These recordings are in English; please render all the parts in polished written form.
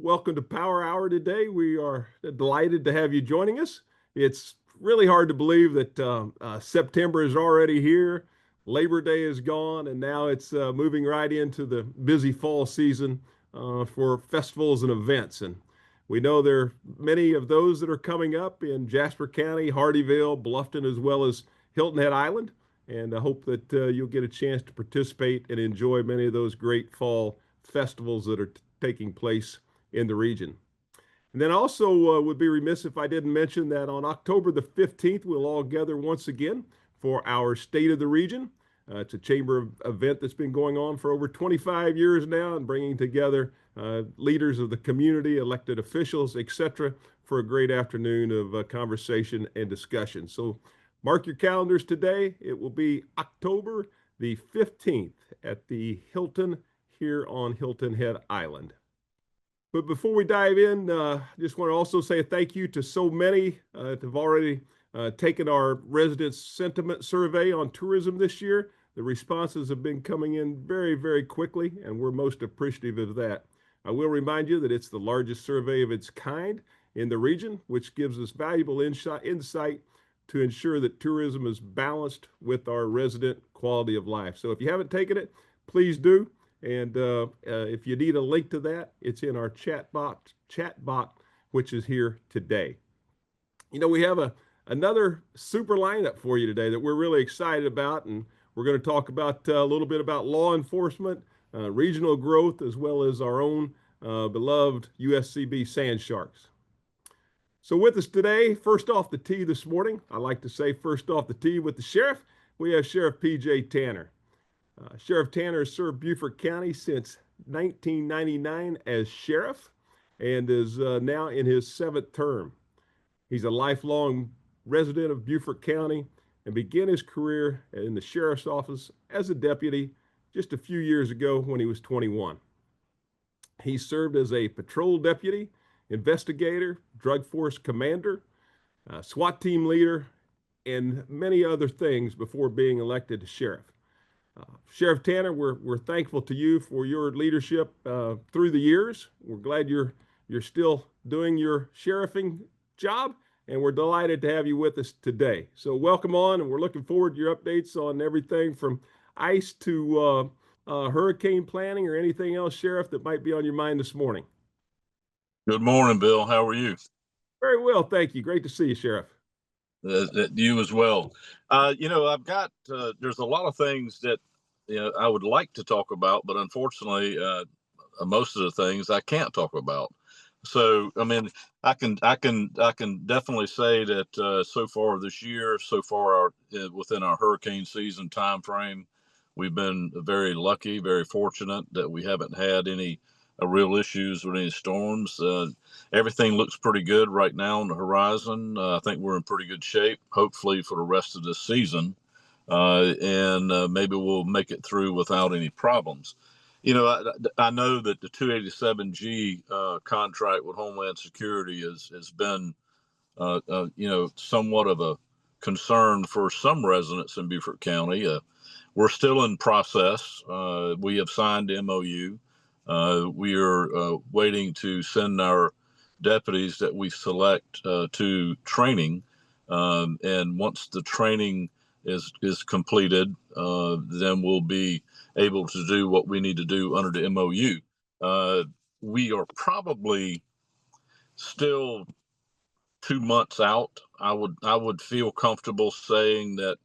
Welcome to Power Hour today. We are delighted to have you joining us. It's really hard to believe that September is already here. Labor Day is gone, and now it's moving right into the busy fall season for festivals and events. And we know there are many of those that are coming up in Jasper County, Hardyville, Bluffton, as well as Hilton Head Island. And I hope that you'll get a chance to participate and enjoy many of those great fall festivals that are taking place in the region. And then also would be remiss if I didn't mention that on October the 15th, we'll all gather once again for our State of the Region. It's a chamber event that's been going on for over 25 years now and bringing together leaders of the community, elected officials, etc., for a great afternoon of conversation and discussion. So mark your calendars today. It will be October the 15th at the Hilton here on Hilton Head Island. But before we dive in, just want to also say a thank you to so many that have already taken our residents' sentiment survey on tourism this year. The responses have been coming in very, very quickly, and we're most appreciative of that. I will remind you that it's the largest survey of its kind in the region, which gives us valuable insight to ensure that tourism is balanced with our resident quality of life. So if you haven't taken it, please do. And if you need a link to that, it's in our chat bot, which is here today. You know, we have another super lineup for you today that we're really excited about, and we're going to talk about a little bit about law enforcement, regional growth, as well as our own beloved USCB Sand Sharks. So with us today, first off the tee this morning, I like to say first off the tee with the sheriff, we have Sheriff P.J. Tanner. Sheriff Tanner has served Beaufort County since 1999 as sheriff and is now in his 7th term. He's a lifelong resident of Beaufort County and began his career in the sheriff's office as a deputy just a few years ago when he was 21. He served as a patrol deputy, investigator, drug force commander, SWAT team leader, and many other things before being elected to sheriff. Sheriff Tanner, we're thankful to you for your leadership through the years. We're glad you're still doing your sheriffing job, and we're delighted to have you with us today. So welcome on, and we're looking forward to your updates on everything from ICE to hurricane planning or anything else, Sheriff, that might be on your mind this morning. Good morning, Bill. How are you? Very well, thank you. Great to see you, Sheriff. You as well. I've got there's a lot of things that I would like to talk about, but unfortunately, most of the things I can't talk about. So, I mean, I can definitely say that so far this year, within our hurricane season time frame, we've been very lucky, very fortunate that we haven't had any real issues with any storms. Everything looks pretty good right now on the horizon. I think we're in pretty good shape, hopefully for the rest of this season, and maybe we'll make it through without any problems. I know that the 287G contract with Homeland Security has been, somewhat of a concern for some residents in Beaufort County. We're still in process. We have signed the MOU. We are waiting to send our deputies that we select to training, and once the training is completed, then we'll be able to do what we need to do under the MOU. We are probably still 2 months out. I would feel comfortable saying that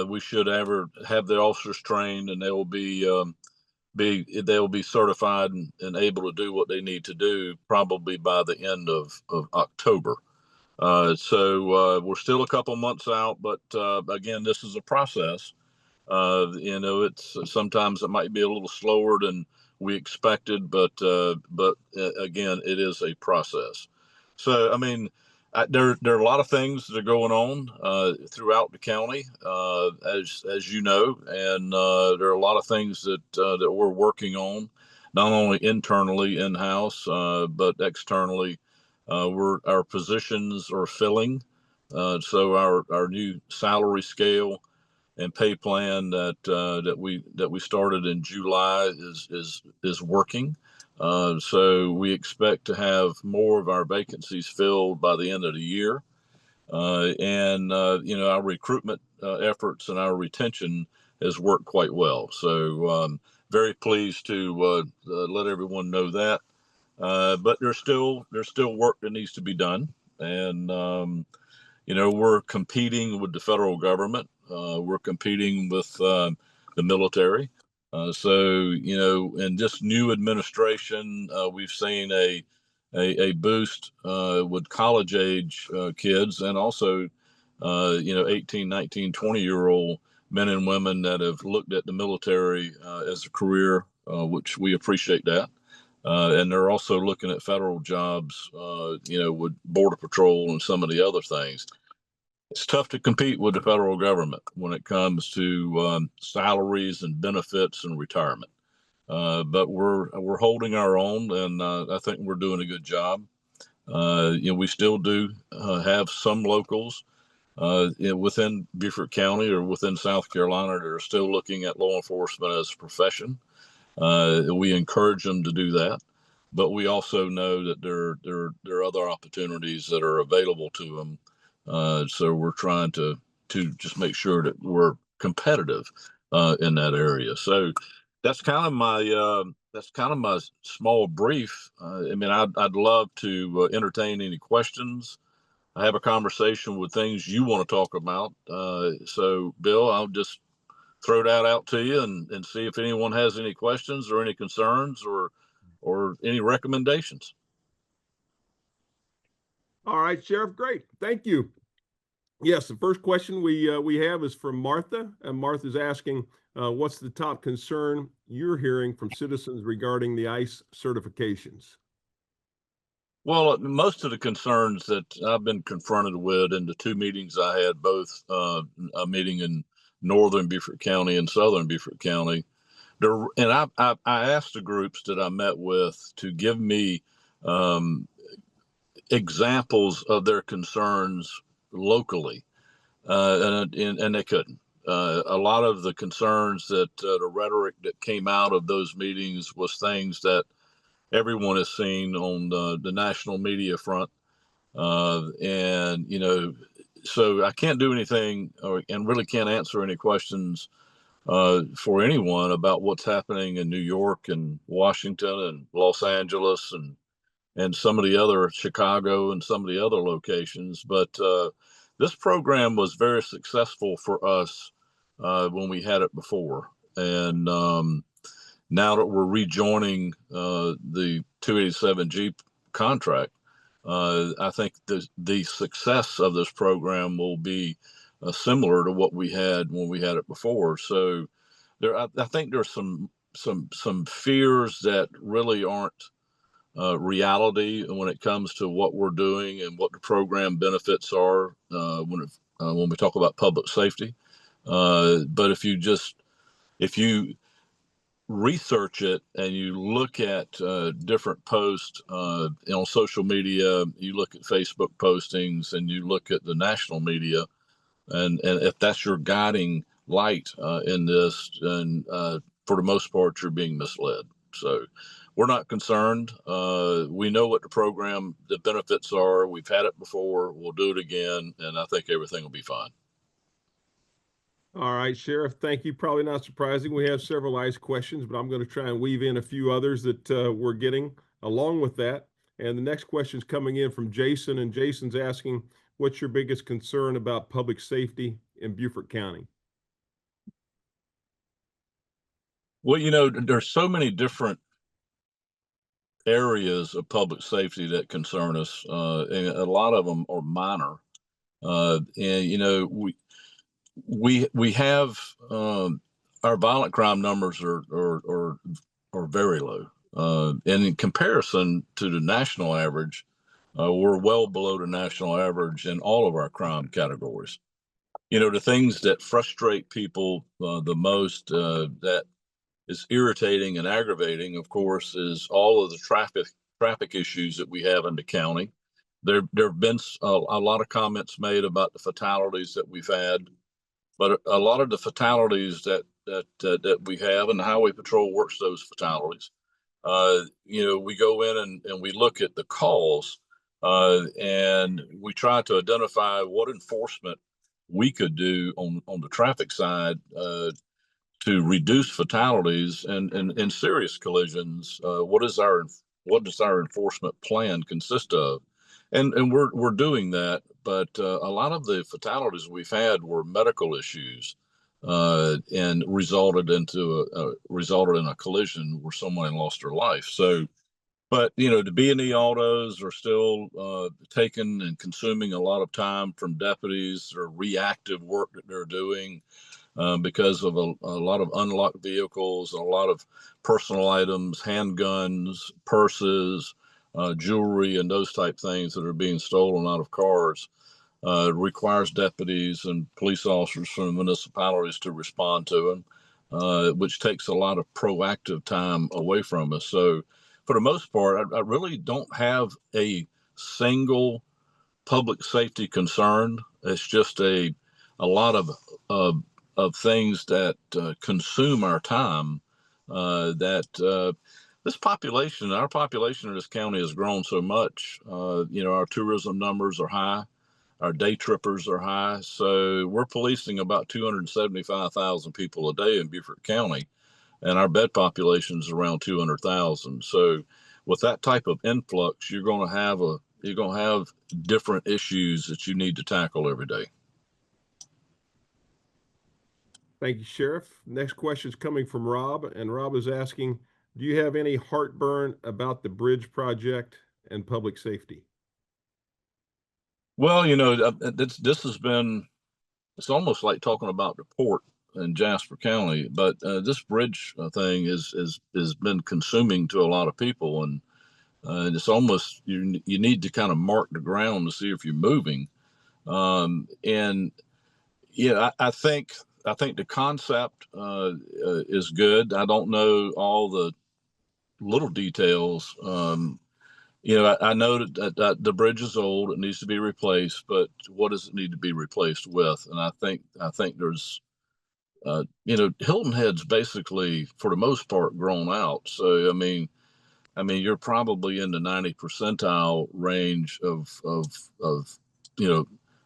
we should ever have the officers trained, and they will be certified and able to do what they need to do probably by the end of October. So we're still a couple months out, but again, this is a process. It's sometimes it might be a little slower than we expected, but again, it is a process. So, I mean, there are a lot of things that are going on throughout the county, as you know, and there are a lot of things that we're working on, not only internally in-house, but externally. Our positions are filling, so our new salary scale and pay plan that we started in July is working. So we expect to have more of our vacancies filled by the end of the year. Our recruitment efforts and our retention has worked quite well. So very pleased to let everyone know that. But there's still work that needs to be done, and we're competing with the federal government. We're competing with the military. In this new administration, we've seen a boost with college age kids, and also 18, 19, 20-year-old men and women that have looked at the military as a career, which we appreciate that. And they're also looking at federal jobs, with Border Patrol and some of the other things. It's tough to compete with the federal government when it comes to salaries and benefits and retirement. But we're holding our own, and I think we're doing a good job. We still do have some locals within Beaufort County or within South Carolina that are still looking at law enforcement as a profession. We encourage them to do that, but we also know that there are other opportunities that are available to them. So we're trying to just make sure that we're competitive in that area. So that's kind of my small brief. I'd love to entertain any questions. I have a conversation with things you want to talk about. So Bill, I'll just throw that out to you and see if anyone has any questions or any concerns or any recommendations. All right, Sheriff, great. Thank you. Yes, the first question we have is from Martha, and Martha's asking, what's the top concern you're hearing from citizens regarding the ICE certifications? Well, most of the concerns that I've been confronted with in the two meetings I had, both a meeting in northern Beaufort County and southern Beaufort County, I asked the groups that I met with to give me examples of their concerns locally, and they couldn't. A lot of the concerns that the rhetoric that came out of those meetings was things that everyone has seen on the national media front, so I can't do anything and really can't answer any questions for anyone about what's happening in New York and Washington and Los Angeles and some of the other Chicago and some of the other locations. But this program was very successful for us when we had it before. And now that we're rejoining the 287G contract, I think the success of this program will be similar to what we had when we had it before. So I think there's some fears that really aren't reality when it comes to what we're doing and what the program benefits are when we talk about public safety. But if you research it and you look at different posts on social media, you look at Facebook postings, and you look at the national media, and if that's your guiding light in this, then for the most part, you're being misled. So we're not concerned. We know what the benefits are. We've had it before. We'll do it again, and I think everything will be fine. All right, Sheriff, thank you. Probably not surprising. We have several ICE questions, but I'm going to try and weave in a few others that we're getting along with that. And the next question is coming in from Jason, and Jason's asking, what's your biggest concern about public safety in Beaufort County? Well, there's so many different areas of public safety that concern us, and a lot of them are minor. We have our violent crime numbers are very low, and in comparison to the national average, we're well below the national average in all of our crime categories. The things that frustrate people the most, that is irritating and aggravating, of course, is all of the traffic issues that we have in the county. There have been a lot of comments made about the fatalities that we've had, but a lot of the fatalities that we have, and the Highway Patrol works those fatalities. We go in and we look at the calls, and we try to identify what enforcement we could do on the traffic side, to reduce fatalities and serious collisions. What does our enforcement plan consist of? And we're doing that, but a lot of the fatalities we've had were medical issues, and resulted in a collision where someone lost their life. So, but the B&E autos are still taking and consuming a lot of time from deputies or reactive work that they're doing, because of a lot of unlocked vehicles, a lot of personal items, handguns, purses, jewelry, and those type things that are being stolen out of cars. Requires deputies and police officers from the municipalities to respond to them, which takes a lot of proactive time away from us. So, for the most part, I really don't have a single public safety concern. It's just a lot of things that consume our time. That our population in this county has grown so much. Our tourism numbers are high, our day trippers are high, so we're policing about 275,000 people a day in Beaufort County, and our bed population is around 200,000. So, with that type of influx, you're going to have different issues that you need to tackle every day. Thank you, Sheriff. Next question is coming from Rob, and Rob is asking, do you have any heartburn about the bridge project and public safety? Well, this has been, it's almost like talking about the port in Jasper County, but this bridge thing has been consuming to a lot of people, and it's almost, you need to kind of mark the ground to see if you're moving. And yeah, I think the concept is good. I don't know all the little details. I know that the bridge is old; it needs to be replaced. But what does it need to be replaced with? And I think there's, Hilton Head's basically, for the most part, grown out. So I mean, you're probably in the 90 percentile range of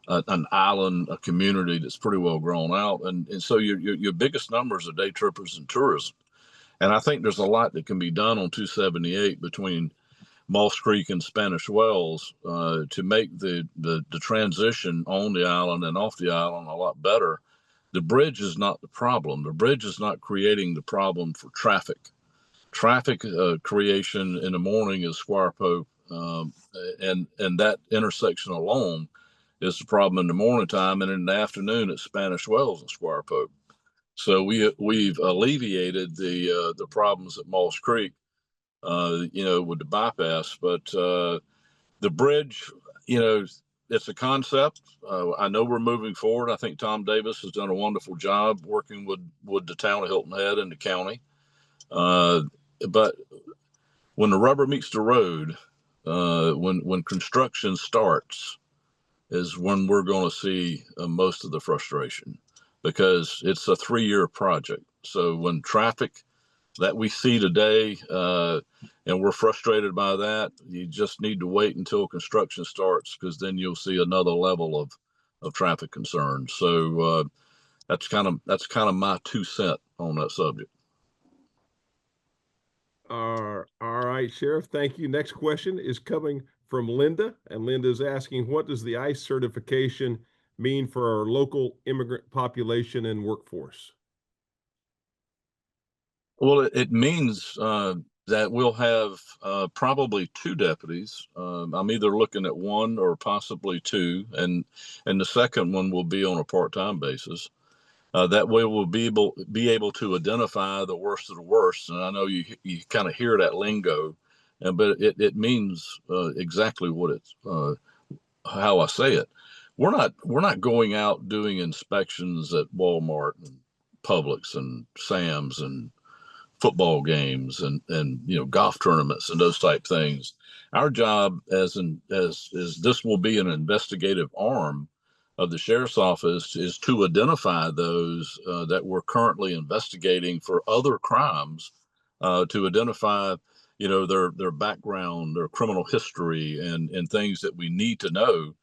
an island, a community that's pretty well grown out, and so your biggest numbers are day trippers and tourism. And I think there's a lot that can be done on 278 between Moss Creek and Spanish Wells, to make the transition on the island and off the island a lot better. The bridge is not the problem. The bridge is not creating the problem for traffic. Traffic creation in the morning is Squire Pope, and that intersection alone is the problem in the morning time, and in the afternoon it's Spanish Wells and Squire Pope. So we've alleviated the problems at Moss Creek, with the bypass, but the bridge, it's a concept. I know we're moving forward. I think Tom Davis has done a wonderful job working with the town of Hilton Head and the county. But when the rubber meets the road, when construction starts, is when we're going to see most of the frustration, because it's a 3-year project. So when traffic that we see today, and we're frustrated by that, you just need to wait until construction starts, because then you'll see another level of traffic concerns. So that's kind of my 2 cents on that subject. All right, Sheriff. Thank you. Next question is coming from Linda, and Linda is asking, what does the ICE certification mean for our local immigrant population and workforce? Well, it means that we'll have probably 2 deputies. I'm either looking at 1 or possibly 2, and the second one will be on a part-time basis. That way, we'll be able to identify the worst of the worst. And I know you kind of hear that lingo, but it means exactly what it's how I say it. We're not going out doing inspections at Walmart and Publix and Sam's and football games and golf tournaments and those type things. Our job as this will be an investigative arm of the sheriff's office, is to identify those that we're currently investigating for other crimes, to identify their background, their criminal history, and things that we need to know.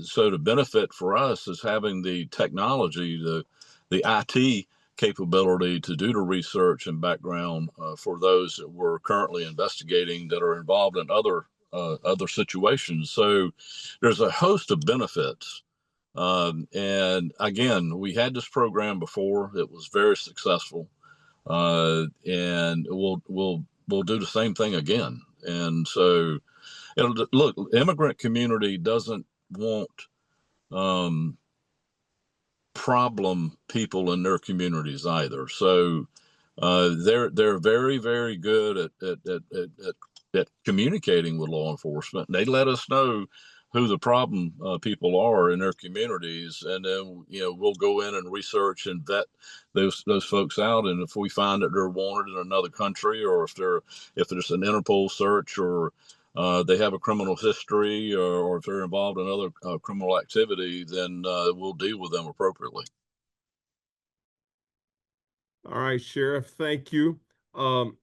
So the benefit for us is having the technology, the IT capability to do the research and background for those that we're currently investigating that are involved in other situations. So there's a host of benefits. And again, we had this program before; it was very successful, and we'll do the same thing again. And so, look, immigrant community doesn't want um, problem people in their communities either. So they're very, very good at communicating with law enforcement. They let us know who the problem people are in their communities, and then we'll go in and research and vet those folks out. And if we find that they're wanted in another country, or if there's an Interpol search, or they have a criminal history, or if they're involved in other criminal activity, then we'll deal with them appropriately. All right, Sheriff, thank you.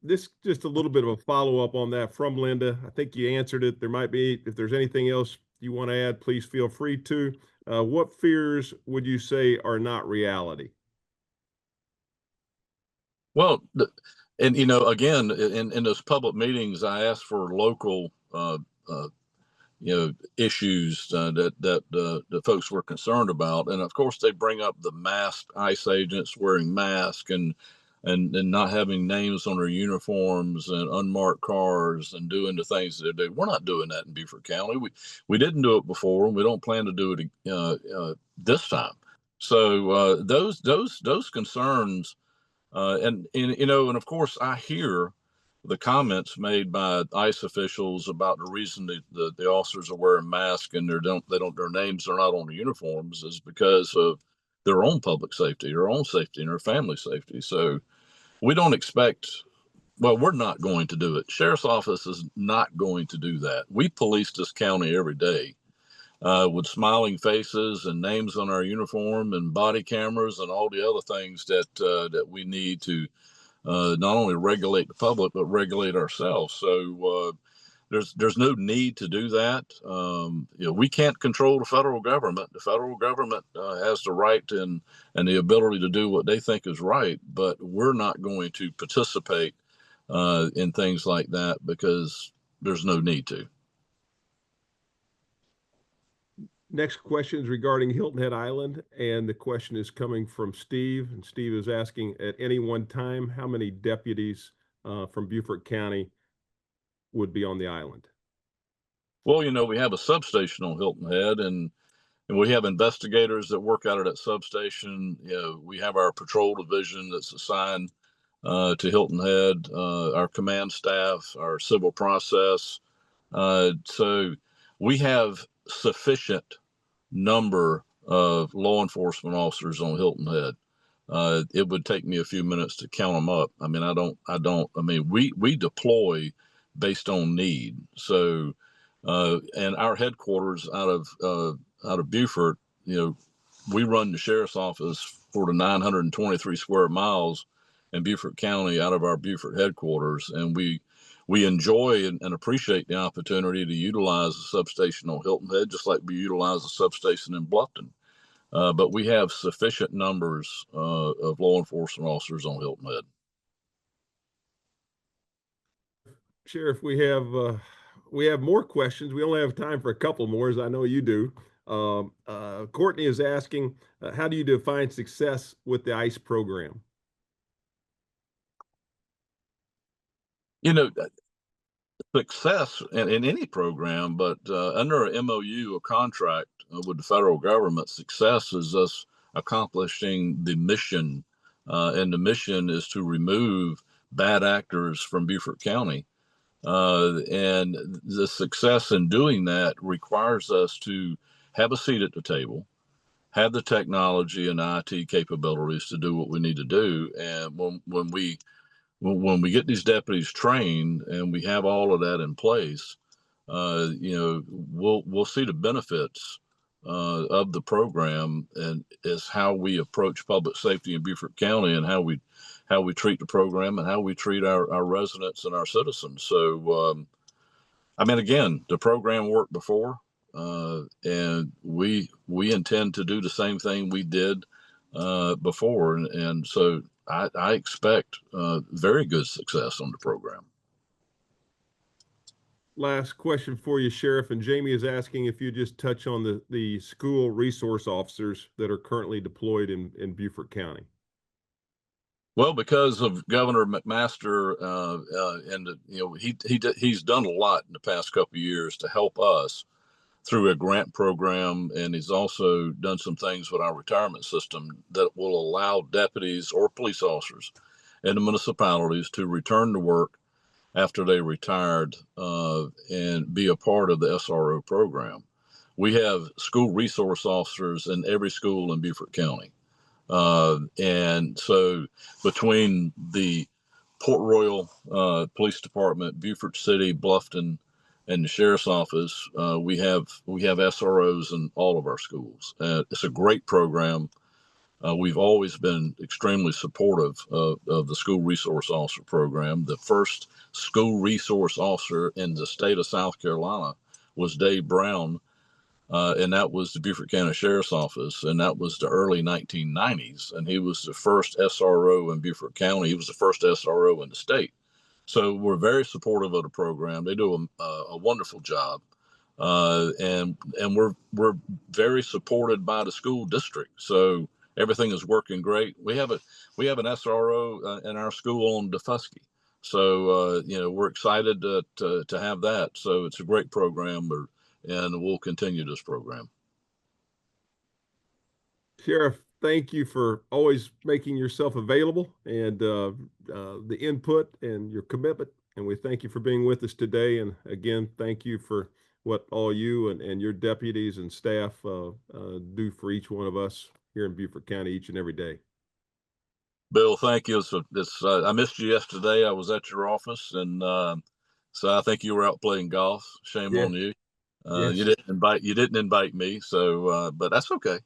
This just a little bit of a follow up on that from Linda. I think you answered it. There might be, if there's anything else you want to add, please feel free to. What fears would you say are not reality? Well, and again, in those public meetings, I asked for local, issues that folks were concerned about, and of course, they bring up the masked ICE agents wearing masks and not having names on their uniforms and unmarked cars and doing the things that they do. We're not doing that in Beaufort County. We didn't do it before, and we don't plan to do it this time. So those concerns. And of course, I hear the comments made by ICE officials about the reason the officers are wearing masks and their names are not on the uniforms is because of their own public safety, their own safety, and their family safety. So we don't expect. Well, we're not going to do it. Sheriff's office is not going to do that. We police this county every day with smiling faces and names on our uniform and body cameras and all the other things that we need to not only regulate the public but regulate ourselves. So there's no need to do that. We can't control the federal government. The federal government has the right and the ability to do what they think is right, but we're not going to participate in things like that because there's no need to. Next question is regarding Hilton Head Island, and the question is coming from Steve. And Steve is asking, at any one time, how many deputies from Beaufort County would be on the island? Well, we have a substation on Hilton Head, and we have investigators that work out of that substation. We have our patrol division that's assigned to Hilton Head, our command staff, our civil process. So we have sufficient number of law enforcement officers on Hilton Head. It would take me a few minutes to count them up. I mean, we deploy based on need. So, and our headquarters out of Beaufort, we run the sheriff's office for the 923 square miles in Beaufort County out of our Beaufort headquarters, and we enjoy and appreciate the opportunity to utilize the substation on Hilton Head, just like we utilize the substation in Bluffton. But we have sufficient numbers of law enforcement officers on Hilton Head. Sheriff, we have more questions. We only have time for a couple more, as I know you do. Courtney is asking, how do you define success with the ICE program? Success in any program, but under a MOU, a contract with the federal government, success is us accomplishing the mission, and the mission is to remove bad actors from Beaufort County. And the success in doing that requires us to have a seat at the table, have the technology and IT capabilities to do what we need to do. And when we get these deputies trained and we have all of that in place, we'll see the benefits of the program, and is how we approach public safety in Beaufort County and how we how we treat the program and how we treat our residents and our citizens. So, I mean, again, the program worked before, and we intend to do the same thing we did before, and so I expect very good success on the program. Last question for you, Sheriff, and Jamie is asking if you just touch on the school resource officers that are currently deployed in Beaufort County. Well, because of Governor McMaster, and he's done a lot in the past couple of years to help us through a grant program, and he's also done some things with our retirement system that will allow deputies or police officers in the municipalities to return to work after they retired and be a part of the SRO program. We have school resource officers in every school in Beaufort County. And so between the Port Royal Police Department, Beaufort City, Bluffton, and the Sheriff's Office, we have SROs in all of our schools. It's a great program. We've always been extremely supportive of the school resource officer program. The first school resource officer in the state of South Carolina was Dave Brown, and that was the Beaufort County Sheriff's Office, and that was the early 1990s. And he was the first SRO in Beaufort County. He was the first SRO in the state. So we're very supportive of the program. They do a wonderful job, and we're very supported by the school district. So everything is working great. We have an SRO in our school on Defusky. So we're excited to have that. So it's a great program, and we'll continue this program. Sheriff, thank you for always making yourself available and the input and your commitment. And we thank you for being with us today. And again, thank you for what all you and your deputies and staff do for each one of us here in Beaufort County each and every day. Bill, thank you. I missed you yesterday. I was at your office, and so I think you were out playing golf. Shame on you. Yes. You didn't invite me. So, but that's okay.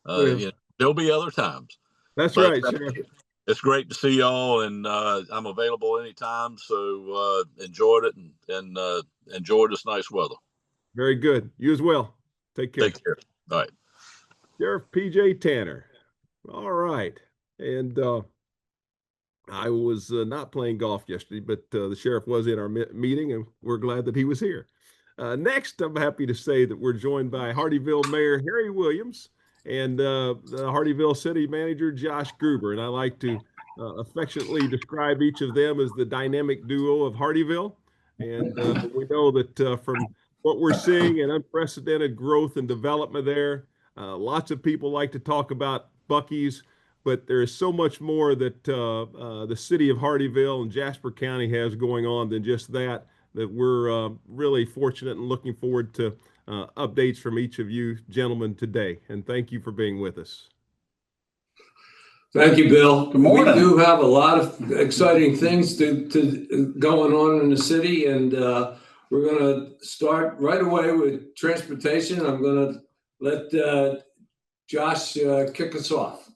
Yeah. There'll be other times. That's But, right, Sheriff. It's great to see y'all, and I'm available anytime. So enjoyed it and enjoy this nice weather. Very good. You as well. Take care. Take care. All right. Sheriff PJ Tanner. All right. And I was not playing golf yesterday, but the sheriff was in our meeting, and we're glad that he was here. Next, I'm happy to say that we're joined by Hardeeville Mayor Harry Williams and the Hardeeville City Manager Josh Gruber. And I like to affectionately describe each of them as the dynamic duo of Hardeeville. And we know that from what we're seeing and unprecedented growth and development there, lots of people like to talk about Buc-ee's, but there is so much more that the city of Hardeeville and Jasper County has going on than just that we're really fortunate and looking forward to updates from each of you gentlemen today. And thank you for being with us. Thank you, Bill. Good morning. We do have a lot of exciting things to going on in the city, and we're going to start right away with transportation. I'm going to let Josh kick us off.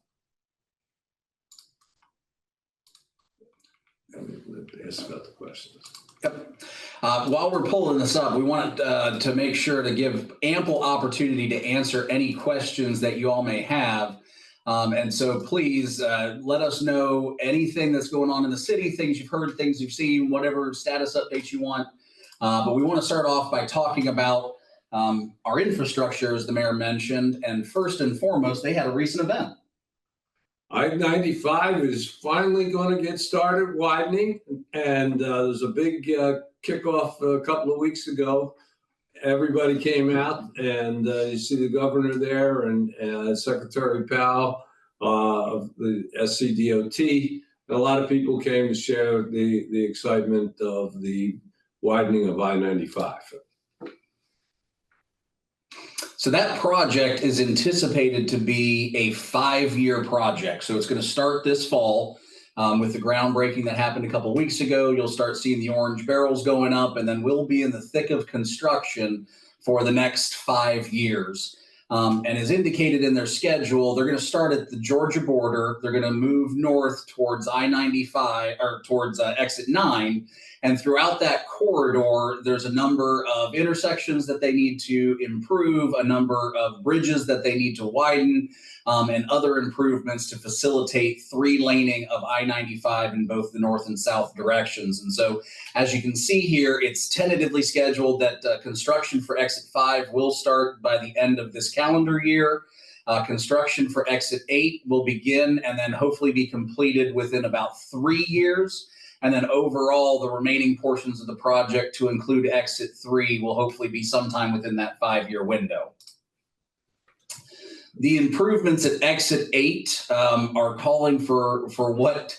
Ask about the questions. Yep. While we're pulling this up, we want to make sure to give ample opportunity to answer any questions that you all may have. And so please let us know anything that's going on in the city, things you've heard, things you've seen, whatever status updates you want. But we want to start off by talking about our infrastructure, as the mayor mentioned. And first and foremost, they had a recent event. I-95 is finally going to get started widening, and there's a big kickoff a couple of weeks ago. Everybody came out, and you see the governor there and Secretary Powell of the SCDOT. A lot of people came to share the excitement of the widening of I-95. So that project is anticipated to be a 5-year project. So it's going to start this fall with the groundbreaking that happened a couple of weeks ago. You'll start seeing the orange barrels going up, and then we'll be in the thick of construction for the next 5 years. And as indicated in their schedule, they're going to start at the Georgia border. They're going to move north towards I-95 or towards exit 9. And throughout that corridor, there's a number of intersections that they need to improve, a number of bridges that they need to widen, and other improvements to facilitate 3-laning of I-95 in both the north and south directions. And so, as you can see here, it's tentatively scheduled that construction for exit 5 will start by the end of this calendar year. Construction for exit 8 will begin and then hopefully be completed within about 3 years. And then overall, the remaining portions of the project to include exit 3 will hopefully be sometime within that 5-year window. The improvements at exit 8 are calling for what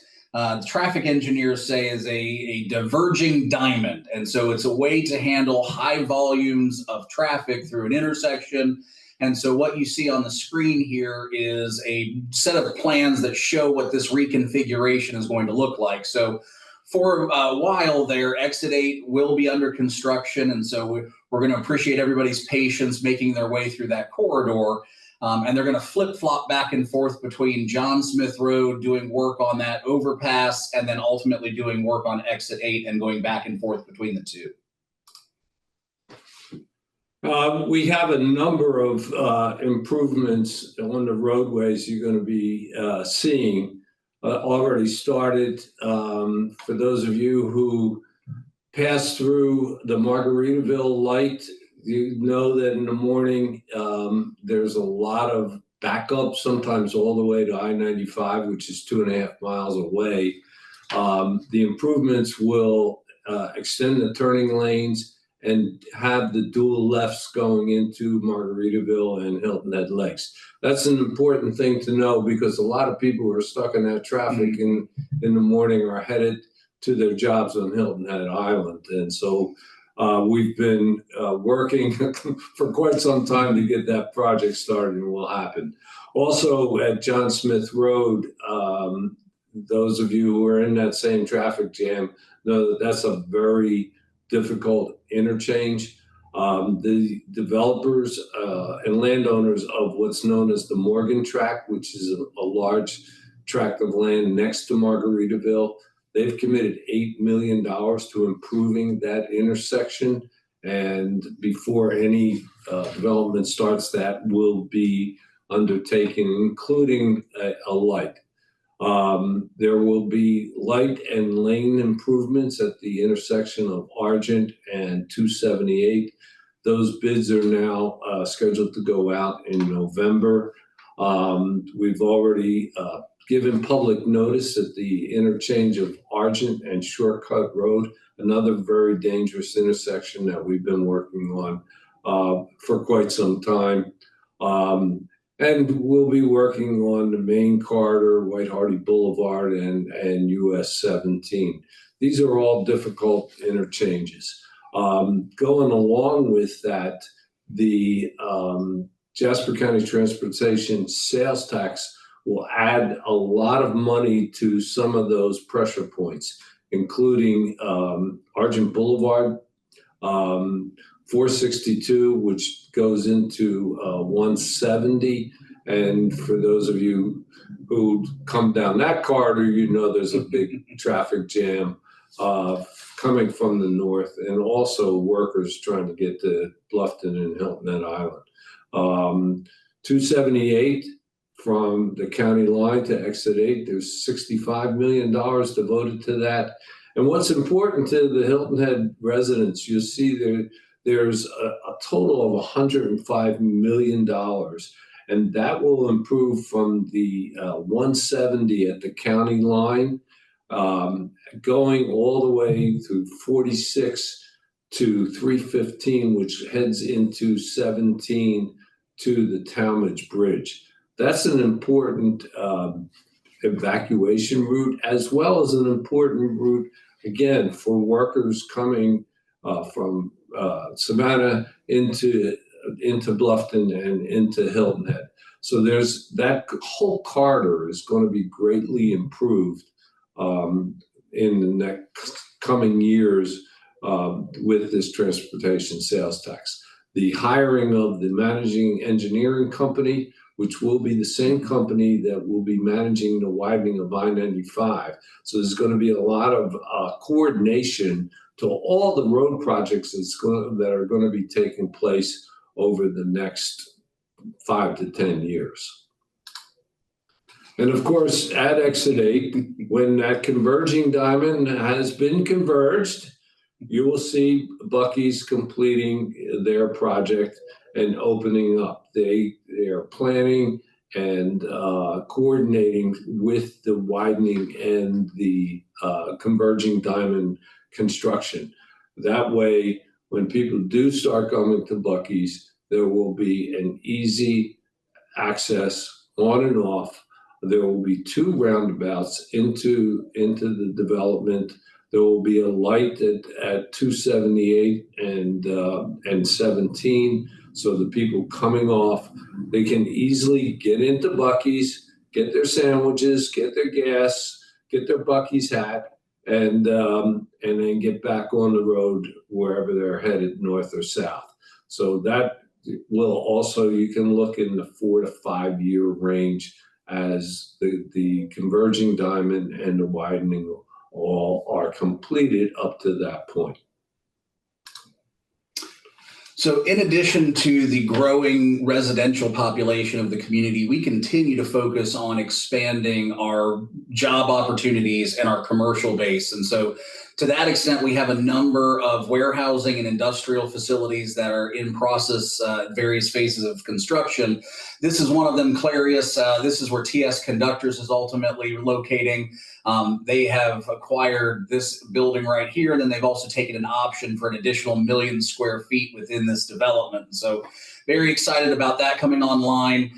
traffic engineers say is a diverging diamond. And so it's a way to handle high volumes of traffic through an intersection. And so what you see on the screen here is a set of plans that show what this reconfiguration is going to look like. So for a while there, exit 8 will be under construction. And so we're going to appreciate everybody's patience making their way through that corridor. And they're going to flip-flop back and forth between John Smith Road, doing work on that overpass, and then ultimately doing work on exit 8 and going back and forth between the two. We have a number of improvements on the roadways you're going to be seeing already started. For those of you who pass through the Margaritaville light, you know that in the morning there's a lot of backup, sometimes all the way to I-95, which is 2.5 miles away. The improvements will extend the turning lanes and have the dual lefts going into Margaritaville and Hilton Head Lakes. That's an important thing to know because a lot of people who are stuck in that traffic in the morning are headed to their jobs on Hilton Head Island. And so we've been working for quite some time to get that project started, and will happen. Also at John Smith Road, those of you who are in that same traffic jam know that that's a very difficult interchange. The developers and landowners of what's known as the Morgan Tract, which is a large tract of land next to Margaritaville, they've committed $8 million to improving that intersection. And before any development starts, that will be undertaken, including a light. There will be light and lane improvements at the intersection of Argent and 278. Those bids are now scheduled to go out in November. We've already given public notice at the interchange of Argent and Shortcut Road, another very dangerous intersection that we've been working on for quite some time. And we'll be working on the main corridor, White Hardy Boulevard, and US 17. These are all difficult interchanges. Going along with that, the Jasper County Transportation sales tax will add a lot of money to some of those pressure points, including Argent Boulevard, 462, which goes into 170. And for those of you who come down that corridor, you know there's a big traffic jam coming from the north, and also workers trying to get to Bluffton and Hilton Head Island. 278 from the county line to exit 8, there's $65 million devoted to that. And what's important to the Hilton Head residents, you'll see there's a total of $105 million, and that will improve from the 170 at the county line, going all the way through 46 to 315, which heads into 17 to the Talmadge Bridge. That's an important evacuation route, as well as an important route, again, for workers coming from Savannah into Bluffton and into Hilton Head. So there's that whole corridor is going to be greatly improved in the next coming years with this transportation sales tax. the hiring of the managing engineering company, which will be the same company that will be managing the widening of I-95. So there's going to be a lot of coordination to all the road projects that are going to be taking place over the next 5 to 10 years. And of course, at Exit 8, when that converging diamond has been converged, you will see Buc-ee's completing their project and opening up. They are planning and coordinating with the widening and the converging diamond construction. That way, when people do start coming to Buc-ee's, there will be an easy access on and off. There will be 2 roundabouts into the development. There will be a light at 278 and 17, so the people coming off, they can easily get into Buc-ee's, get their sandwiches, get their gas, get their Buc-ee's hat, and then get back on the road wherever they're headed, north or south. So that will also, you can look in the 4 to 5 year range as the converging diamond and the widening all are completed up to that point. So in addition to the growing residential population of the community, we continue to focus on expanding our job opportunities and our commercial base. And so to that extent, we have a number of warehousing and industrial facilities that are in process at various phases of construction. This is one of them, Clarius. This is where TS Conductors is ultimately locating. They have acquired this building right here, and then they've also taken an option for an additional 1 million square feet within this development. So very excited about that coming online.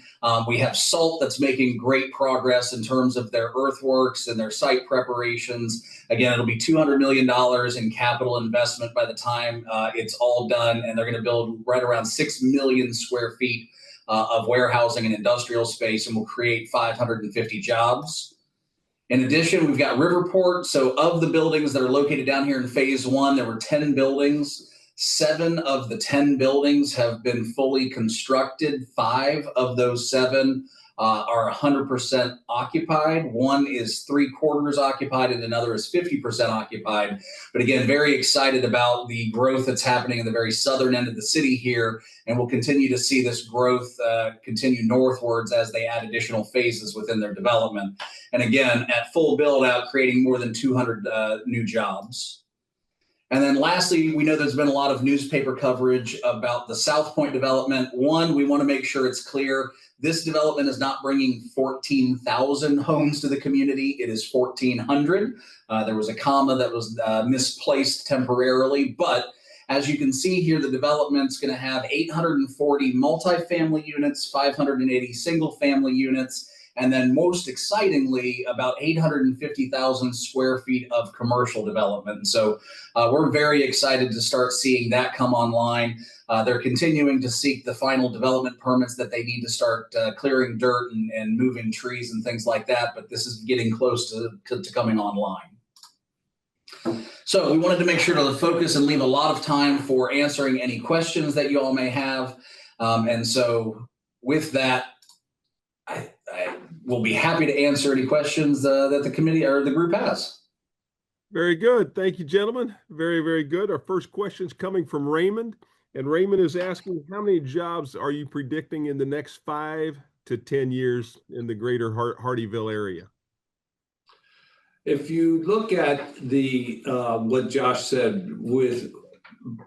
We have Salt that's making great progress in terms of their earthworks and their site preparations. Again, it'll be $200 million in capital investment by the time it's all done, and they're going to build right around 6 million square feet of warehousing and industrial space, and will create 550 jobs. In addition, we've got Riverport. So of the buildings that are located down here in phase 1, there were 10 buildings. 7 of the 10 buildings have been fully constructed. 5 of those 7 are 100% occupied. 1 is 3/4 occupied, and another is 50% occupied. But again, very excited about the growth that's happening in the very southern end of the city here, and we'll continue to see this growth continue northwards as they add additional phases within their development. And again, at full build out, creating more than 200 new jobs. And then lastly, we know there's been a lot of newspaper coverage about the South Point development. One, we want to make sure it's clear this development is not bringing 14,000 homes to the community. It is 1,400. There was a comma that was misplaced temporarily, but as you can see here, the development's going to have 840 multifamily units, 580 single family units, and then most excitingly, about 850,000 square feet of commercial development. And so we're very excited to start seeing that come online. They're continuing to seek the final development permits that they need to start clearing dirt and moving trees and things like that, but this is getting close to coming online. So we wanted to make sure to focus and leave a lot of time for answering any questions that you all may have. And so with that, I will be happy to answer any questions that the committee or the group has. Very good. Thank you, gentlemen. Very, very good. Our first question is coming from Raymond. And Raymond is asking, how many jobs are you predicting in the next 5 to 10 years in the greater Hardeeville area? If you look at the what Josh said, with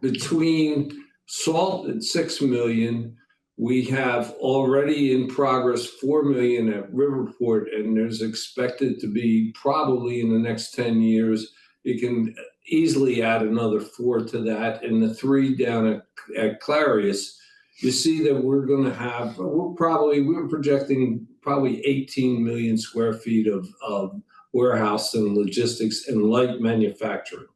between Salt at 6 million, we have already in progress 4 million at Riverport, and there's expected to be probably in the next 10 years, you can easily add another 4 to that, and the 3 down at Clarius. You see that we're going to have, we're projecting probably 18 million square feet of warehouse and logistics and light manufacturing.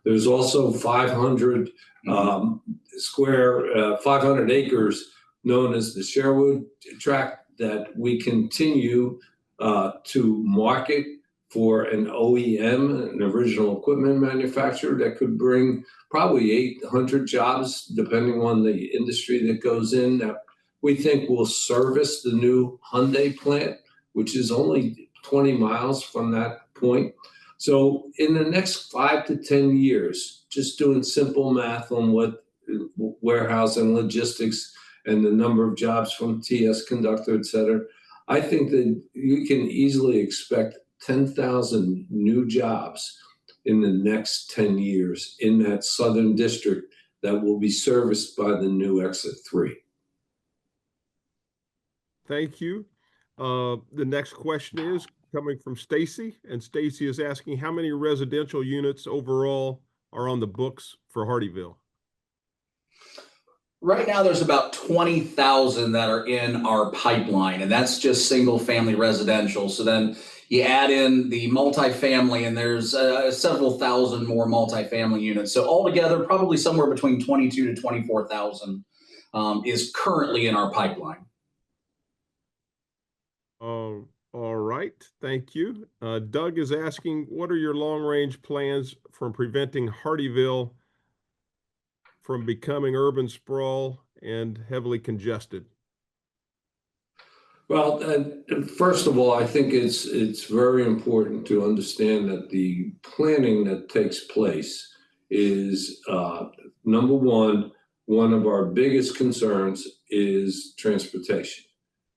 There's also 500 500 acres known as the Sherwood tract that we continue to market for an OEM, an original equipment manufacturer, that could bring probably 800 jobs, depending on the industry that goes in, that we think will service the new Hyundai plant, which is only 20 miles from that point. So in the next 5 to 10 years, just doing simple math on what warehousing, logistics, and the number of jobs from TS Conductor, et cetera, I think that you can easily expect 10,000 new jobs in the next 10 years in that southern district that will be serviced by the new Exit 3. Thank you. The next question is coming from Stacy, and Stacy is asking how many residential units overall are on the books for Hardeeville? Right now, there's about 20,000 that are in our pipeline, and that's just single family residential. So then you add in the multifamily, and there's several thousand more multifamily units. So altogether, probably somewhere between 22 to 24,000 is currently in our pipeline. All right, thank you. Doug is asking, what are your long-range plans from preventing Hardeeville from becoming urban sprawl and heavily congested? Well, first of all, I think it's very important to understand that the planning that takes place is number one of our biggest concerns is transportation.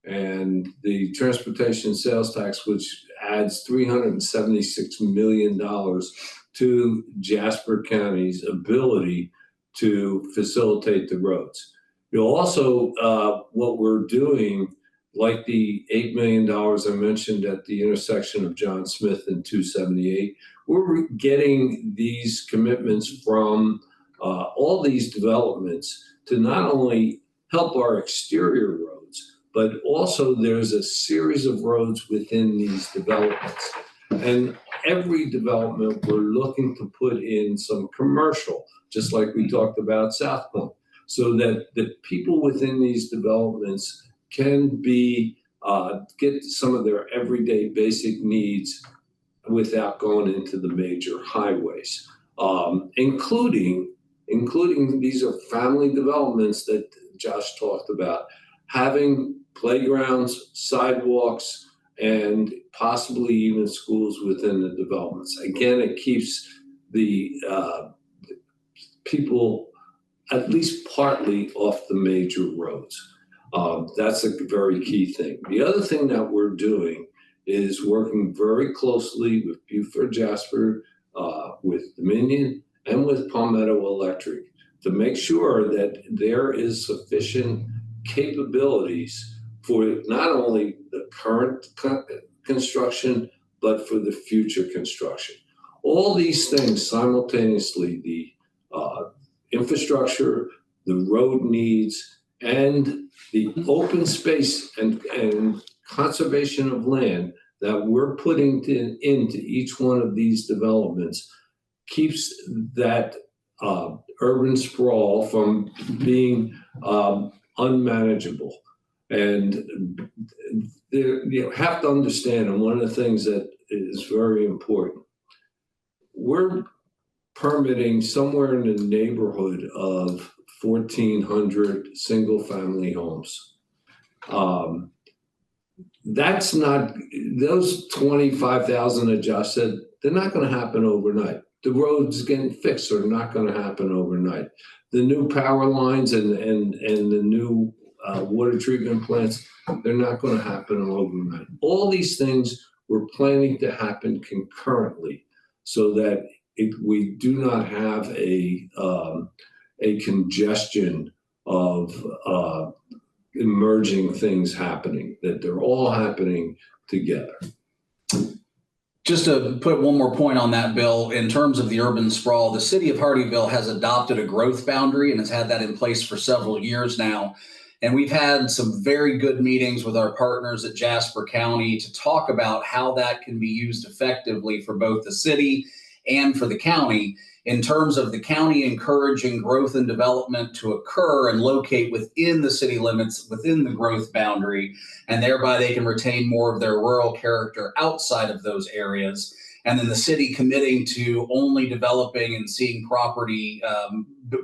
And the transportation sales tax, which adds $376 million to Jasper County's ability to facilitate the roads. You'll also, what we're doing, like the $8 million I mentioned at the intersection of John Smith and 278, we're getting these commitments from all these developments to not only help our exterior roads, but also there's a series of roads within these developments. And every development, we're looking to put in some commercial, just like we talked about South Point, so that the people within these developments can be get some of their everyday basic needs without going into the major highways, including these are family developments that Josh talked about, having playgrounds, sidewalks, and possibly even schools within the developments. Again, it keeps the people at least partly off the major roads. That's a very key thing. The other thing that we're doing is working very closely with Buford Jasper, with Dominion, and with Palmetto Electric to make sure that there is sufficient capabilities for not only the current construction, but for the future construction. All these things simultaneously, the infrastructure, the road needs, and the open space and conservation of land that we're putting into each one of these developments keeps that urban sprawl from being unmanageable. And you have to understand, and one of the things that is very important, we're permitting somewhere in the neighborhood of 1,400 single-family homes. That's not, those 25,000 that Josh said, they're not going to happen overnight. The roads getting fixed are not going to happen overnight. The new power lines and the new water treatment plants, they're not going to happen overnight. All these things we're planning to happen concurrently so that we do not have a congestion of emerging things happening, that they're all happening together. Just to put one more point on that, Bill, in terms of the urban sprawl, the city of Hardeeville has adopted a growth boundary and has had that in place for several years now. And we've had some very good meetings with our partners at Jasper County to talk about how that can be used effectively for both the city and for the county in terms of the county encouraging growth and development to occur and locate within the city limits, within the growth boundary, and thereby they can retain more of their rural character outside of those areas. And then the city committing to only developing and seeing property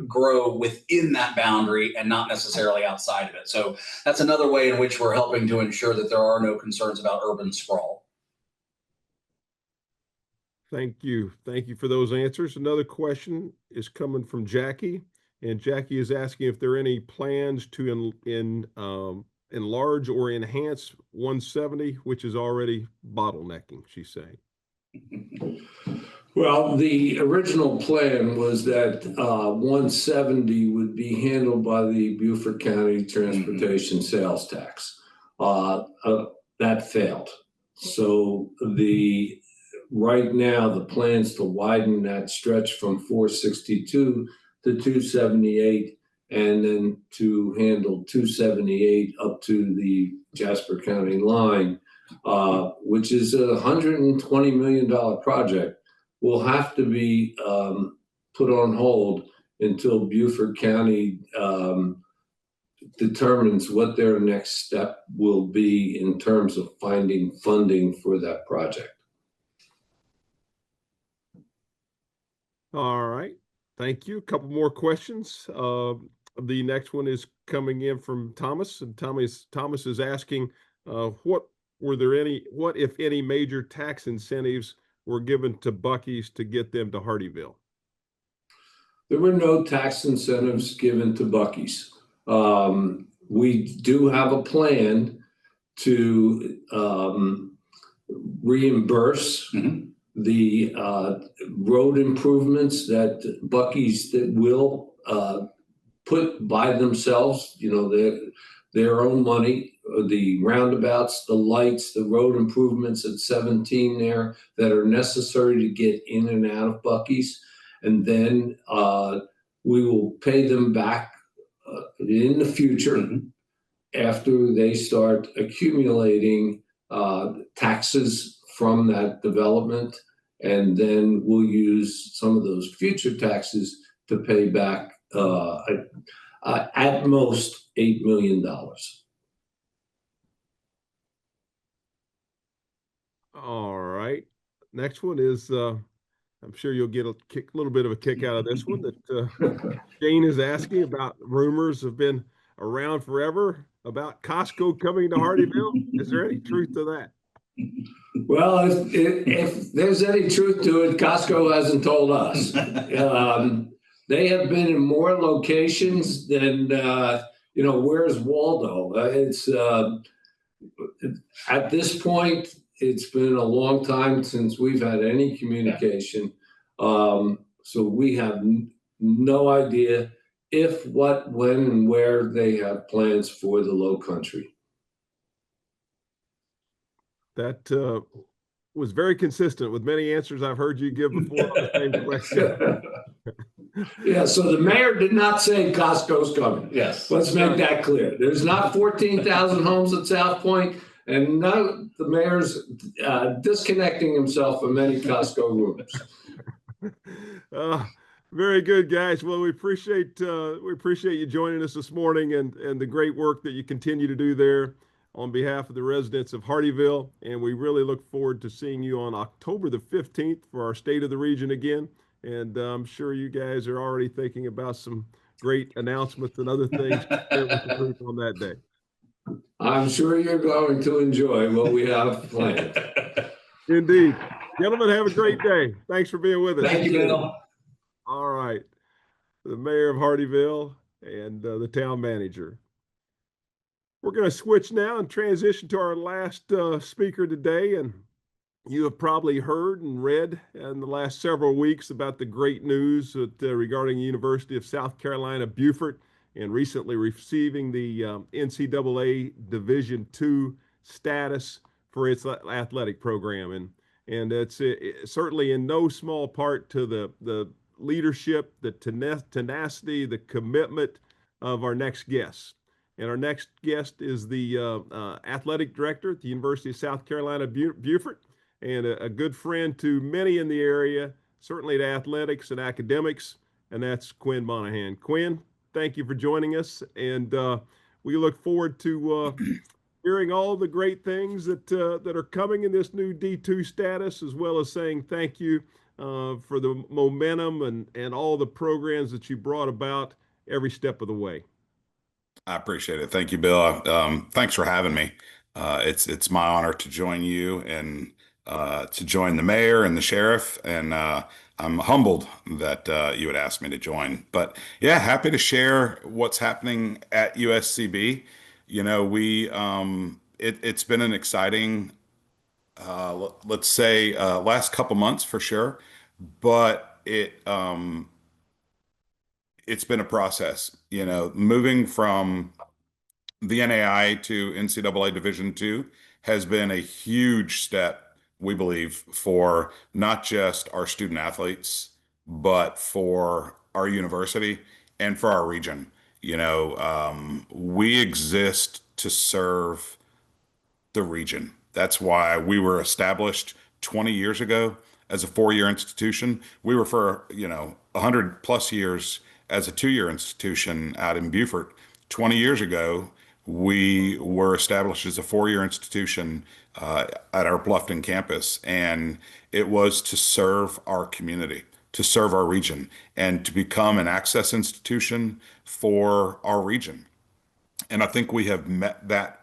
grow within that boundary and not necessarily outside of it. So that's another way in which we're helping to ensure that there are no concerns about urban sprawl. Thank you. Thank you for those answers. Another question is coming from Jackie, and Jackie is asking if there are any plans to enlarge or enhance 170, which is already bottlenecking, she's saying. Well, the original plan was that 170 would be handled by the Beaufort County Transportation Sales Tax. That failed. So right now, the plans to widen that stretch from 462 to 278, and then to handle 278 up to the Jasper County line, which is a $120 million project, will have to be put on hold until Beaufort County determines what their next step will be in terms of finding funding for that project. All right. Thank you. A couple more questions. The next one is coming in from Thomas, and Thomas is asking, what if any major tax incentives were given to Buc-ee's to get them to Hardeeville? There were no tax incentives given to Buc-ee's. We do have a plan to reimburse the road improvements that Buc-ee's that will put by themselves, their own money, the roundabouts, the lights, the road improvements at 17 there that are necessary to get in and out of Buc-ee's. And then we will pay them back in the future after they start accumulating taxes from that development. And then we'll use some of those future taxes to pay back at most $8 million. All right. Next one is, I'm sure you'll get a little bit of a kick out of this one, that Jane is asking about. Rumors have been around forever about Costco coming to Hardeeville. Is there any truth to that? Well, if there's any truth to it, Costco hasn't told us. They have been in more locations than, where's Waldo? It's at this point, it's been a long time since we've had any communication. So we have no idea if, what, when, and where they have plans for the Low Country. That was very consistent with many answers I've heard you give before on the same question. Yeah, so the mayor did not say Costco's coming. Yes. Let's make that clear. There's not 14,000 homes at South Point, and the mayor's disconnecting himself from any Costco rumors. Very good, guys. Well, we appreciate you joining us this morning, and the great work that you continue to do there on behalf of the residents of Hardeeville. And we really look forward to seeing you on October the 15th for our State of the Region again. And I'm sure you guys are already thinking about some great announcements and other things to share with the group on that day. I'm sure you're going to enjoy what we have planned. Indeed. Gentlemen, have a great day. Thanks for being with us. Thank you, Bill. All right. The mayor of Hardeeville and the town manager. We're going to switch now and transition to our last speaker today. And you have probably heard and read in the last several weeks about the great news regarding the University of South Carolina, Beaufort, and recently receiving the NCAA Division II status for its athletic program. And it's certainly in no small part to the leadership, the tenacity, the commitment of our next guest. And our next guest is the athletic director at the University of South Carolina, Beaufort, and a good friend to many in the area, certainly to athletics and academics, and that's Quinn Monahan. Quinn, thank you for joining us, and we look forward to hearing all the great things that are coming in this new D2 status, as well as saying thank you for the momentum and all the programs that you brought about every step of the way. I appreciate it. Thank you, Bill. Thanks for having me. It's my honor to join you and to join the mayor and the sheriff, and I'm humbled that you would ask me to join. But yeah, happy to share what's happening at USCB. You know, it's been an exciting, let's say, last couple months for sure, but it's been a process. You know, moving from the NAI to NCAA Division II has been a huge step, we believe, for not just our student athletes, but for our university and for our region. You know, we exist to serve the region. That's why we were established 20 years ago as a 4-year institution. We were for, 100 plus years as a 2-year institution out in Beaufort. 20 years ago, we were established as a 4-year institution at our Bluffton campus, and it was to serve our community, to serve our region, and to become an access institution for our region. And I think we have met that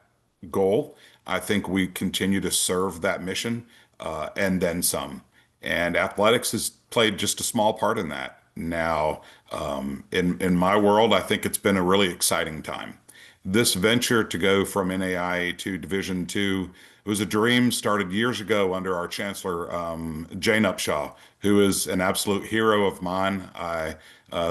goal. I think we continue to serve that mission and then some. And athletics has played just a small part in that. Now, in my world, I think it's been a really exciting time. This venture to go from NAIA to Division II, it was a dream started years ago under our chancellor, Jane Upshaw, who is an absolute hero of mine. I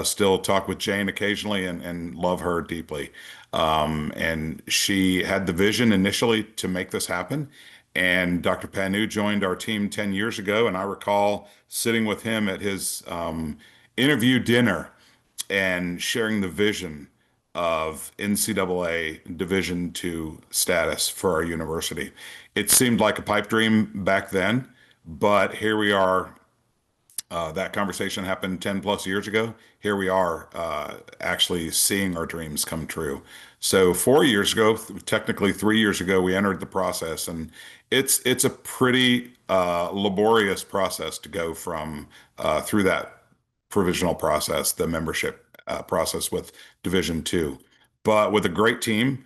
still talk with Jane occasionally and love her deeply. And she had the vision initially to make this happen. And Dr. Panu joined our team 10 years ago. And I recall sitting with him at his interview dinner and sharing the vision of NCAA Division II status for our university. It seemed like a pipe dream back then, but here we are. That conversation happened 10 plus years ago. Here we are actually seeing our dreams come true. So 4 years ago, technically 3 years ago, we entered the process, and it's a pretty laborious process to go from through that provisional process, the membership process with Division II. But with a great team,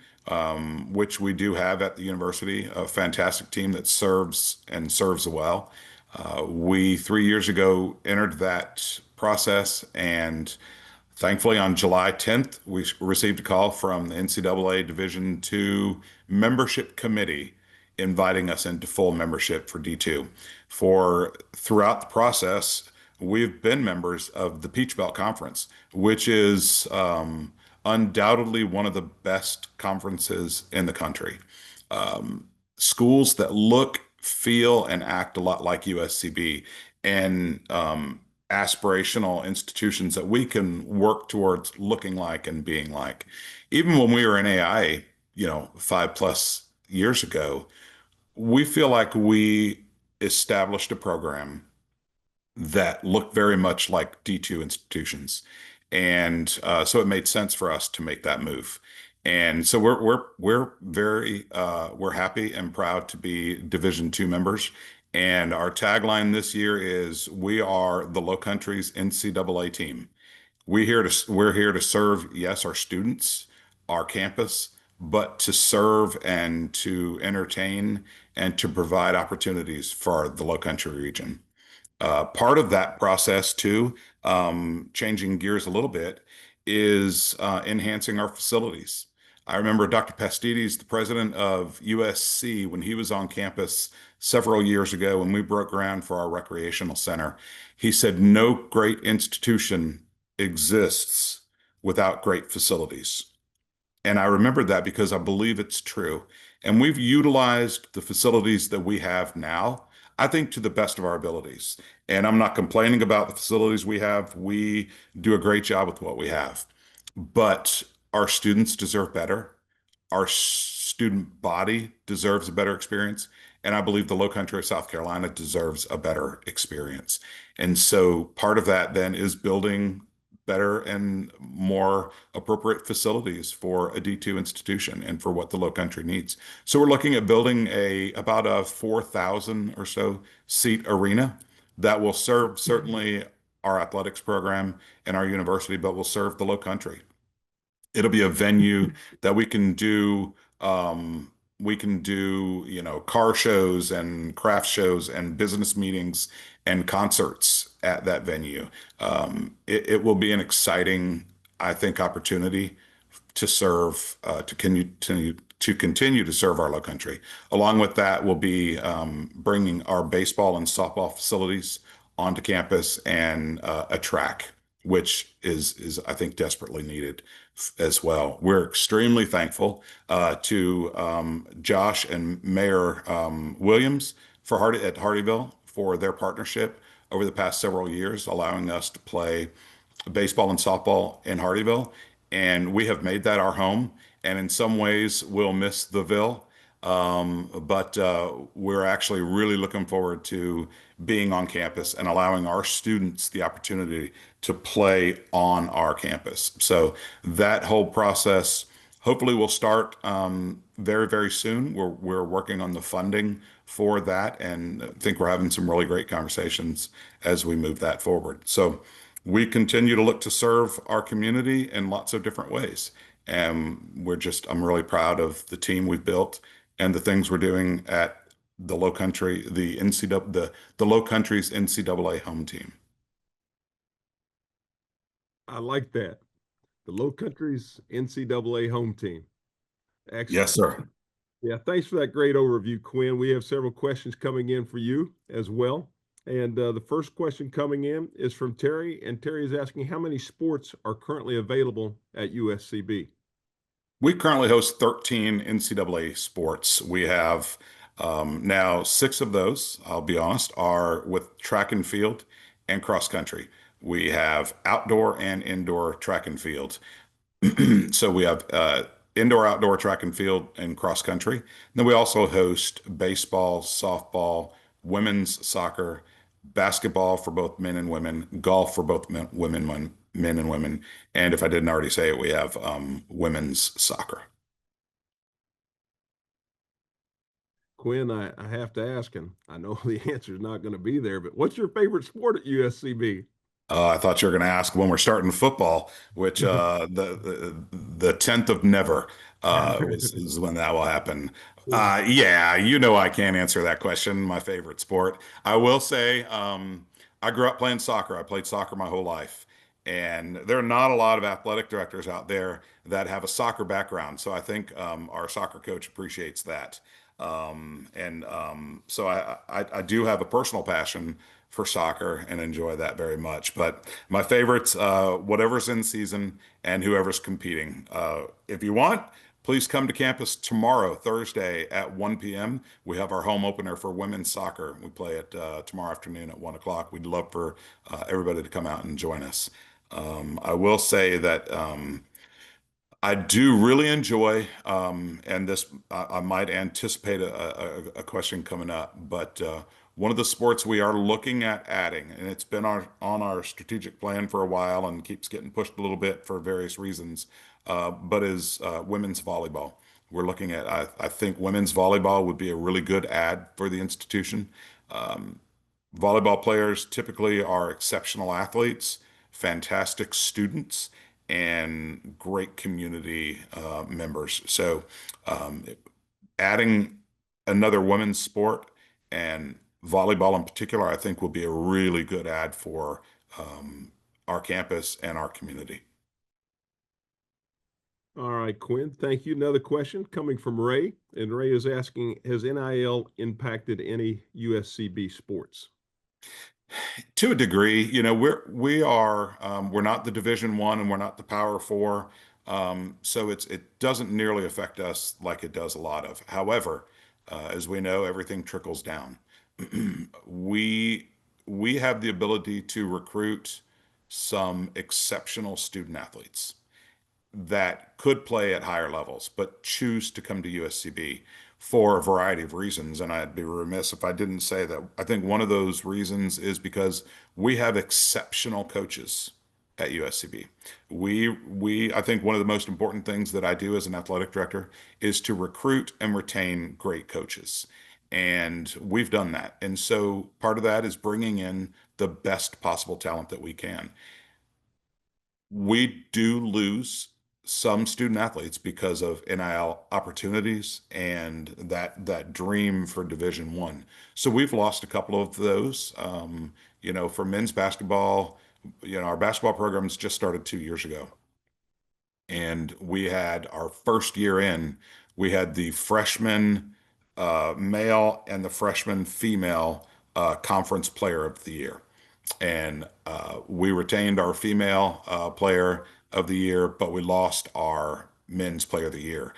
which we do have at the university, a fantastic team that serves and serves well. We 3 years ago entered that process, and thankfully on July 10th, we received a call from the NCAA Division II membership committee inviting us into full membership for D2. For throughout the process, we've been members of the Peach Belt Conference, which is undoubtedly one of the best conferences in the country. Schools that look, feel, and act a lot like USCB, and aspirational institutions that we can work towards looking like and being like. Even when we were in AI, 5+ years ago, we feel like we established a program that looked very much like D2 institutions. And so it made sense for us to make that move. And so we're happy and proud to be Division II members. And our tagline this year is, "We are the Low Country's NCAA team." We're here to serve, yes, our students, our campus, but to serve and to entertain and to provide opportunities for the Low Country region. Part of that process too, changing gears a little bit, is enhancing our facilities. I remember Dr. Pastides, the president of USC, when he was on campus several years ago when we broke ground for our recreational center, he said, "No great institution exists without great facilities." And I remember that because I believe it's true. And we've utilized the facilities that we have now, I think, to the best of our abilities. And I'm not complaining about the facilities we have. We do a great job with what we have. But our students deserve better. Our student body deserves a better experience. And I believe the low country of South Carolina deserves a better experience. And so part of that then is building better and more appropriate facilities for a D2 institution and for what the low country needs. So we're looking at building about a 4,000 or so seat arena that will serve certainly our athletics program and our university, but will serve the low country. It'll be a venue that we can do, car shows and craft shows and business meetings and concerts at that venue. It will be an exciting, I think, opportunity to serve, to continue to serve our low country. Along with that, we'll be bringing our baseball and softball facilities onto campus and a track, which is I think desperately needed as well. We're extremely thankful to Josh and Mayor Williams at Hardyville for their partnership over the past several years, allowing us to play baseball and softball in Hardyville. And we have made that our home. And in some ways, we'll miss the Ville. But we're actually really looking forward to being on campus and allowing our students the opportunity to play on our campus. So that whole process hopefully will start very, very soon. We're working on the funding for that, and I think we're having some really great conversations as we move that forward. So we continue to look to serve our community in lots of different ways. And I'm really proud of the team we've built and the things we're doing at the Low Country, the the Low Country's NCAA home team. I like that. The Low Country's NCAA home team. Yes, Excellent. sir. Yeah, thanks for that great overview, Quinn. We have several questions coming in for you as well. And the first question coming in is from Terry, and Terry is asking how many sports are currently available at USCB? We currently host 13 NCAA sports. We have now 6 of those, I'll be honest, are with track and field and cross country. We have outdoor and indoor track and field. So we have indoor, outdoor track and field and cross country. And then we also host baseball, softball, women's soccer, basketball for both men and women, golf for both men and women. And if I didn't already say it, we have women's soccer. Quinn, I have to ask, and I know the answer is not going to be there, but what's your favorite sport at USCB? I thought you were going to ask when we're starting football, which the 10th of never is when that will happen. Yeah, I can't answer that question. My favorite sport. I will say, I grew up playing soccer. I played soccer my whole life, and there are not a lot of athletic directors out there that have a soccer background. So I think our soccer coach appreciates that. So I do have a personal passion for soccer and enjoy that very much. But my favorites, whatever's in season and whoever's competing. If you want, please come to campus tomorrow, Thursday at 1 p.m. We have our home opener for women's soccer. We play it tomorrow afternoon at 1 o'clock. We'd love for everybody to come out and join us. I will say that I do really enjoy, and this I might anticipate a question coming up, but one of the sports we are looking at adding, and it's been on our strategic plan for a while and keeps getting pushed a little bit for various reasons, but is women's volleyball. We're looking at, I think women's volleyball would be a really good add for the institution. Volleyball players typically are exceptional athletes, fantastic students, and great community members. So adding another women's sport and volleyball in particular, I think will be a really good add for our campus and our community. All right, Quinn, thank you. Another question coming from Ray, and Ray is asking, has NIL impacted any USCB sports? To a degree, we're not the Division I and we're not the Power Four, so it doesn't nearly affect us like it does a lot of. However, as we know, everything trickles down. we we have the ability to recruit some exceptional student athletes that could play at higher levels, but choose to come to USCB for a variety of reasons. And I'd be remiss if I didn't say that. I think one of those reasons is because we have exceptional coaches at USCB. I think one of the most important things that I do as an athletic director is to recruit and retain great coaches. And we've done that. And so part of that is bringing in the best possible talent that we can. We do lose some student athletes because of NIL opportunities and that dream for Division One. So we've lost a couple of those. For men's basketball, our basketball programs just started 2 years ago, and we had our first year in. We had the freshman male and the freshman female conference player of the year, and we retained our female player of the year, but we lost our men's player of the year.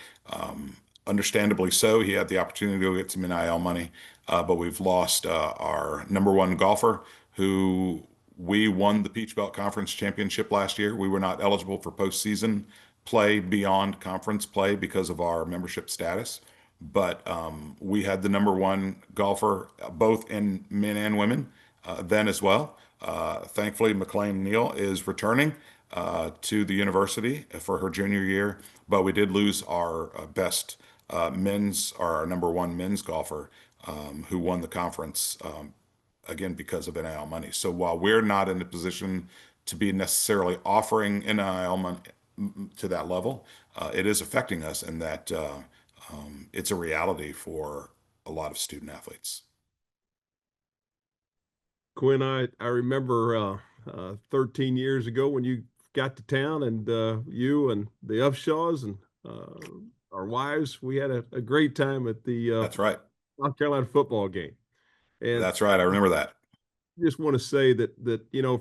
Understandably so, he had the opportunity to go get some NIL money, but we've lost our number one golfer who we won the Peach Belt Conference Championship last year. We were not eligible for postseason play beyond conference play because of our membership status. But we had the number one golfer, both in men and women, then as well. Thankfully, McLean Neal is returning to the university for her junior year, but we did lose our best our number one men's golfer who won the conference again because of NIL money. So while we're not in a position to be necessarily offering NIL money to that level, it is affecting us in that it's a reality for a lot of student athletes. Quinn, I remember 13 years ago when you got to town, and you and the Upshaws and our wives, we had a great time at the That's right. South Carolina football game. And That's right. I remember that. just want to say that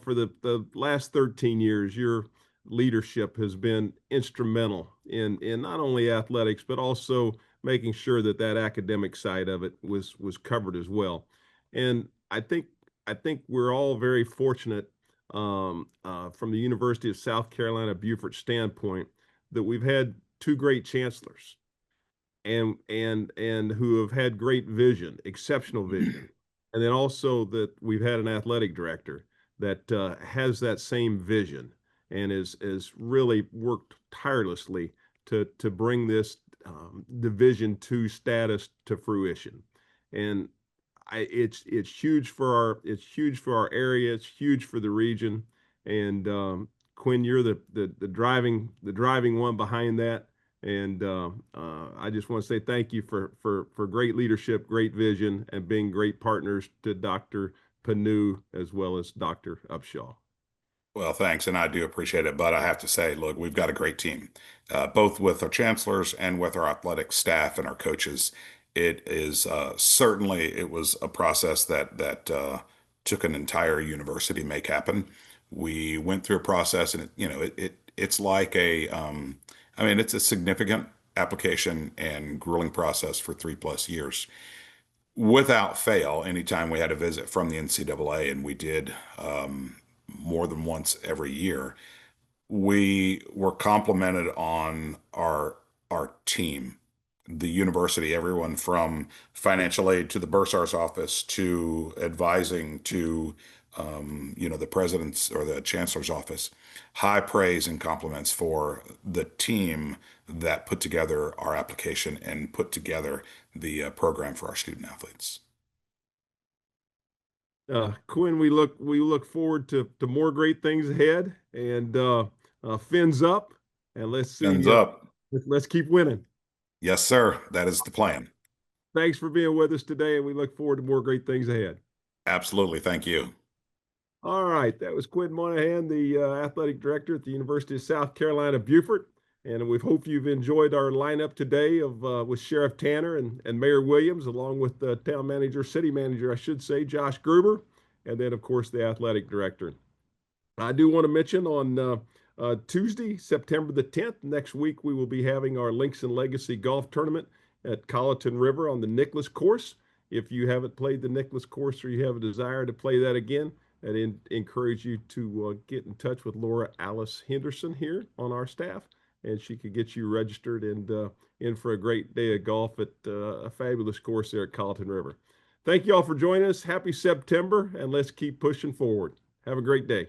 for the last 13 years, your leadership has been instrumental in not only athletics but also making sure that academic side of it was covered as well. And I think we're all very fortunate from the University of South Carolina Beaufort standpoint that we've had two great chancellors and who have had great vision, exceptional vision. And then also that we've had an athletic director that has that same vision and is really worked tirelessly to bring this Division II status to fruition. And it's huge for our area. It's huge for the region. And Quinn, you're the driving one behind that. And I just want to say thank you for great leadership, great vision, and being great partners to Dr. Panu as well as Dr. Upshaw. Well, thanks, and I do appreciate it. But I have to say, look, we've got a great team, both with our chancellors and with our athletic staff and our coaches. It is certainly it was a process that took an entire university to make happen. We went through a process, and it's like it's a significant application and grueling process for 3+ years. Without fail, anytime we had a visit from the NCAA, and we did more than once every year, we were complimented on our team, the university, everyone from financial aid to the bursar's office to advising to the president's or the chancellor's office. High praise and compliments for the team that put together our application and put together the program for our student athletes. Quinn, we look forward to more great things ahead, and fins up, and Ends up. let's keep winning. Yes, sir. That is the plan. Thanks for being with us today, and we look forward to more great things ahead. Absolutely. Thank you. All right, that was Quinn Monahan, the athletic director at the University of South Carolina Beaufort, and we hope you've enjoyed our lineup today of with Sheriff Tanner and Mayor Williams, along with the city manager, I should say, Josh Gruber, and then of course the athletic director. I do want to mention on Tuesday, September the 10th, next week, we will be having our Links and Legacy Golf Tournament at Colleton River on the Nicholas course. If you haven't played the Nicholas course or you have a desire to play that again, I'd encourage you to get in touch with Laura Alice Henderson here on our staff, and she could get you registered and in for a great day of golf at a fabulous course there at Colleton River. Thank you all for joining us. Happy September, and let's keep pushing forward. Have a great day.